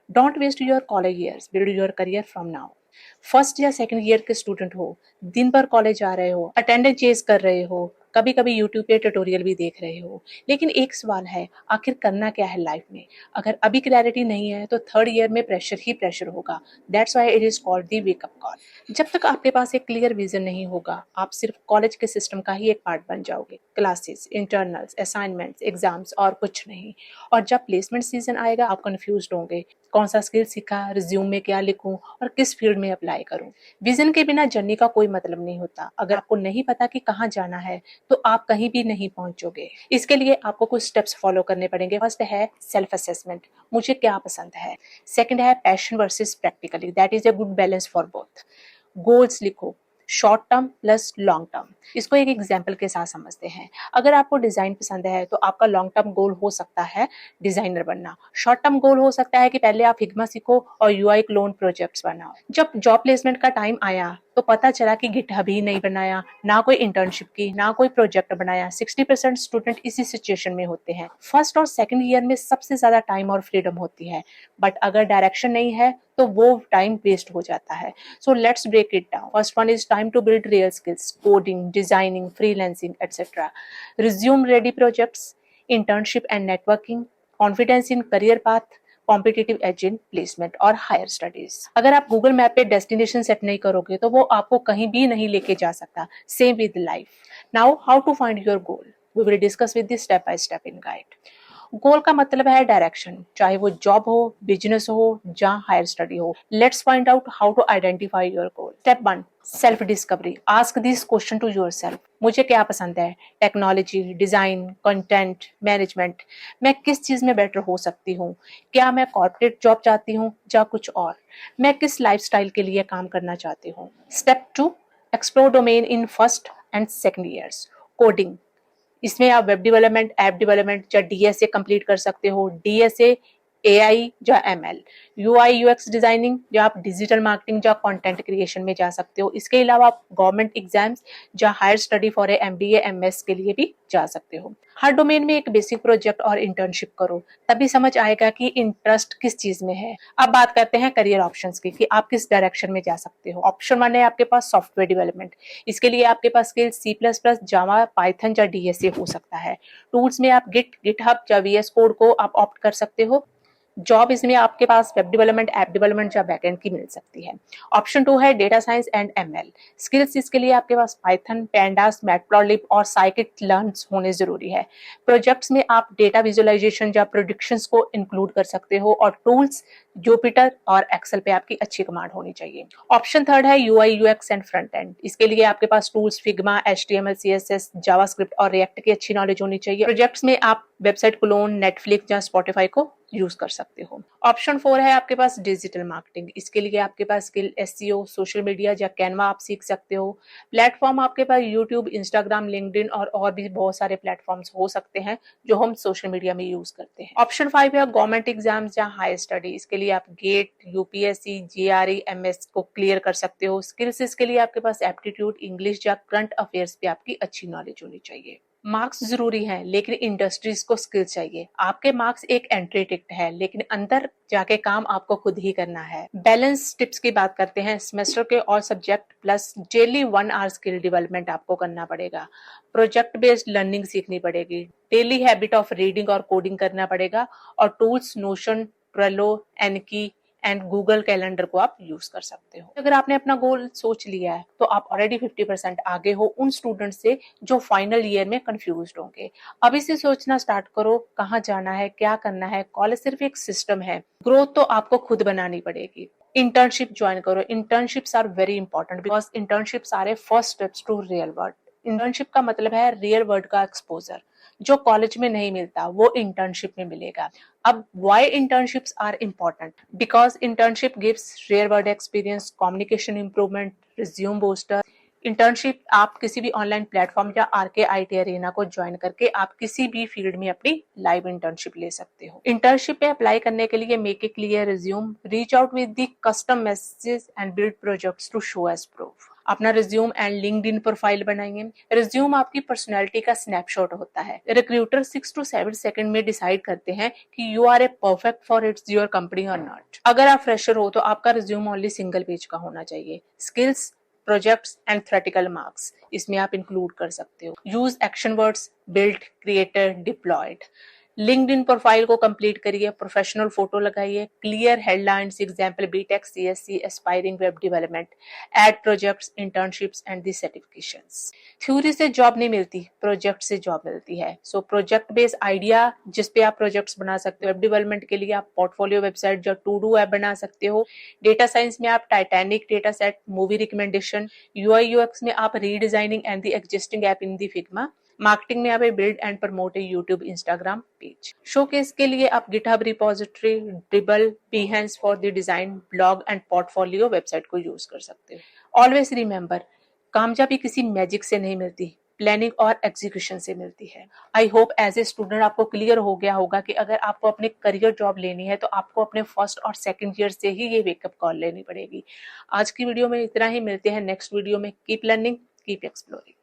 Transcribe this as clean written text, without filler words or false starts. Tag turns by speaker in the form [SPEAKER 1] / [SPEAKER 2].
[SPEAKER 1] Don't waste your college years, build your career from now. First या second year के student हो, दिन भर कॉलेज आ रहे हो, अटेंडेंस चेज कर रहे हो, कभी कभी यूट्यूब पे ट्यूटोरियल भी देख रहे हो, लेकिन एक सवाल है, आखिर करना क्या है लाइफ में? अगर अभी क्लैरिटी नहीं है तो थर्ड ईयर में प्रेशर ही प्रेशर होगा। That's why it is called the wake up call. जब तक आपके पास एक क्लियर विजन नहीं होगा, आप सिर्फ कॉलेज के सिस्टम का ही एक पार्ट बन जाओगे। क्लासेस, इंटरनल्स, असाइनमेंट्स, एग्जाम्स और कुछ नहीं। और जब प्लेसमेंट सीजन आएगा, आप कंफ्यूज होंगे, कौन सा स्किल सीखा, रिज्यूम में क्या लिखूं और किस फील्ड में अप्लाई करूं। विजन के बिना जर्नी का कोई मतलब नहीं होता। अगर आपको नहीं पता कि कहाँ जाना है तो आप कहीं भी नहीं पहुंचोगे। इसके लिए आपको कुछ स्टेप्स फॉलो करने पड़ेंगे। फर्स्ट है सेल्फ असेसमेंट, मुझे क्या पसंद है। सेकंड है passion versus practically, that is a good balance for both. Goals लिखो, short term plus long term. इसको एक एग्जाम्पल के साथ समझते हैं। अगर आपको डिजाइन पसंद है तो आपका लॉन्ग टर्म गोल हो सकता है डिजाइनर बनना। शॉर्ट टर्म गोल हो सकता है कि पहले आप फिग्मा सीखो और यूआई क्लोन प्रोजेक्ट्स बनाओ। जब जॉब प्लेसमेंट का टाइम आया तो पता चला कि गिटहब ही नहीं बनाया, ना कोई इंटर्नशिप की, ना कोई प्रोजेक्ट बनाया। 60% स्टूडेंट इसी सिचुएशन में होते हैं। फर्स्ट और सेकंड ईयर में सबसे ज्यादा टाइम और फ्रीडम होती है, बट अगर डायरेक्शन नहीं है तो वो टाइम वेस्ट हो जाता है। So let's break it down. First one is time to build real skills, coding, designing, freelancing, etc. Resume ready projects, internship and networking, confidence in career path, competitive edge in placement और higher studies. अगर आप Google map पे destination set नहीं करोगे तो वो आपको कहीं भी नहीं लेके जा सकता। Same with life. Now how to find your goal, we will discuss with this step by step in guide. Goal का मतलब है डायरेक्शन, चाहे वो जॉब हो, बिजनेस हो, जहाँ हायर स्टडी हो। Let's find out how to identify your goal. Step 1, self discovery. Ask this question to yourself, मुझे क्या पसंद है? Technology, design, content, management. मैं किस चीज में बेटर हो सकती हूँ? क्या मैं कॉर्पोरेट जॉब चाहती हूँ या कुछ और? मैं किस लाइफस्टाइल के लिए काम करना चाहती हूँ? Step 2, explore domain in first and second years. Coding, इसमें आप वेब डेवलपमेंट, ऐप डेवलपमेंट या डीएसए कंप्लीट कर सकते हो। डीएसए, एआई या एमएल, यूआई यूएक्स डिजाइनिंग या आप डिजिटल मार्केटिंग या कंटेंट क्रिएशन में जा सकते हो। इसके अलावा आप गवर्नमेंट एग्जाम्स या higher study for MBA MS के लिए भी जा सकते हो। हर डोमेन में एक बेसिक प्रोजेक्ट और इंटर्नशिप करो, तभी समझ आएगा कि इंटरेस्ट किस चीज में है। अब बात करते हैं करियर ऑप्शंस की कि आप किस डायरेक्शन में जा सकते हो। ऑप्शन 1 है आपके पास सॉफ्टवेयर डेवलपमेंट। इसके लिए आपके पास स्किल सी प्लस प्लस, जावा, पाइथन या डीएसए हो सकता है। टूल्स में आप गिटहब या वीएस कोड को आप ऑप्ट कर सकते हो। जॉब इसमें आपके पास वेब डेवलपमेंट, ऐप डेवलपमेंट या बैकएंड की मिल सकती है। ऑप्शन 2 है data science and ML. Skills इसके लिए आपके पास पाइथन, पैंडास, मैटप्लॉटलिब और साइकिट लर्न होने जरूरी है। प्रोजेक्ट्स में आप डेटा विजुअलाइजेशन या प्रोडिक्शंस को इंक्लूड कर सकते हो और टूल्स जुपिटर और एक्सेल पे आपकी अच्छी कमांड होनी चाहिए। ऑप्शन 3 है UI UX and front end. इसके लिए आपके पास tools Figma, HTML, CSS, JavaScript और रिएक्ट की अच्छी नॉलेज होनी चाहिए। प्रोजेक्ट्स में आप वेबसाइट क्लोन, नेटफ्लिक्स या स्पॉटिफाई को यूज कर सकते हो। ऑप्शन 4 है आपके पास डिजिटल मार्केटिंग। इसके लिए आपके पास स्किल एसईओ, सोशल मीडिया या कैनवा आप सीख सकते हो। प्लेटफॉर्म आपके पास यूट्यूब, इंस्टाग्राम, लिंक्डइन और भी बहुत सारे प्लेटफॉर्म्स हो सकते हैं जो हम सोशल मीडिया में यूज करते हैं। ऑप्शन 5 है गवर्नमेंट एग्जाम्स या हायर स्टडी। इसके लिए आप गेट, यूपीएससी, जेआरई, एमएस को क्लियर कर सकते हो। स्किल्स इसके लिए आपके पास एप्टीट्यूड, इंग्लिश या करंट अफेयर्स पे आपकी अच्छी नॉलेज होनी चाहिए। मार्क्स जरूरी हैं, लेकिन इंडस्ट्रीज को स्किल चाहिए। आपके मार्क्स एक एंट्री टिकट है, लेकिन अंदर जाके काम आपको खुद ही करना है। बैलेंस टिप्स की बात करते हैं। सेमेस्टर के और subject plus daily 1 hour skill development आपको करना पड़ेगा। प्रोजेक्ट बेस्ड लर्निंग सीखनी पड़ेगी। डेली हैबिट ऑफ रीडिंग और कोडिंग करना पड़ेगा और tools Notion, Trello, Anki and Google Calendar को आप यूज कर सकते हो। अगर आपने अपना गोल सोच लिया है तो आप ऑलरेडी 50% आगे हो उन स्टूडेंट से जो फाइनल ईयर में कंफ्यूज होंगे। अभी से सोचना स्टार्ट करो, कहाँ जाना है, क्या करना है। कॉलेज सिर्फ एक सिस्टम है, ग्रोथ तो आपको खुद बनानी पड़ेगी। इंटर्नशिप ज्वाइन करो। Internships are very important because internships are a first steps to real world. Internship का मतलब है रियल वर्ल्ड का एक्सपोजर, जो कॉलेज में नहीं मिलता वो इंटर्नशिप में मिलेगा। अब why internships are important? Because internship gives real world experience, communication improvement, resume booster. Internship आप किसी भी ऑनलाइन प्लेटफॉर्म या आरके आईटी अरेना को ज्वाइन करके आप किसी भी फील्ड में अपनी लाइव इंटर्नशिप ले सकते हो। इंटर्नशिप पे अप्लाई करने के लिए make a clear resume, reach out with the custom messages and build projects to show as proof. अपना रिज्यूम एंड लिंक्डइन प्रोफाइल बनाइए। रिज्यूम आपकी पर्सनैलिटी का स्नैपशॉट होता है। रिक्रूटर 6 to 7 सेकंड में डिसाइड करते हैं कि you are a perfect for its your company और नॉट। अगर आप फ्रेशर हो तो आपका रिज्यूम ओनली सिंगल पेज का होना चाहिए। Skills, projects and theoretical marks इसमें आप इंक्लूड कर सकते हो। Use action words built, created, deployed. LinkedIn profile को कंप्लीट करिए, प्रोफेशनल फोटो लगाइए, clear headlines, example BTech, CSC, aspiring web development, add projects, internships and the certifications. Theory से job नहीं मिलती, प्रोजेक्ट से जॉब मिलती है। सो प्रोजेक्ट बेस्ड आइडिया जिस पे आप प्रोजेक्ट्स बना सकते हो। वेब डेवलपमेंट के लिए आप पोर्टफोलियो वेबसाइट या टू डू ऐप बना सकते हो। डेटा साइंस में आप Titanic data set, movie recommendation. UI UX में आप redesigning and the existing app in the Figma. Marketing में आप build and promote YouTube, Instagram page. Showcase के लिए आप GitHub repository, Dribbble, behance for the design, blog and portfolio website को use कर सकते हो। ऑलवेज रिमेंबर, कामयाबी किसी मैजिक से नहीं मिलती, प्लानिंग और एग्जीक्यूशन से मिलती है। I hope as a student आपको क्लियर हो गया होगा कि अगर आपको अपने करियर जॉब लेनी है तो आपको अपने फर्स्ट और सेकंड ईयर से ही ये वेकअप कॉल लेनी पड़ेगी। आज की वीडियो में इतना ही, मिलते हैं नेक्स्ट वीडियो में। Keep learning, keep exploring.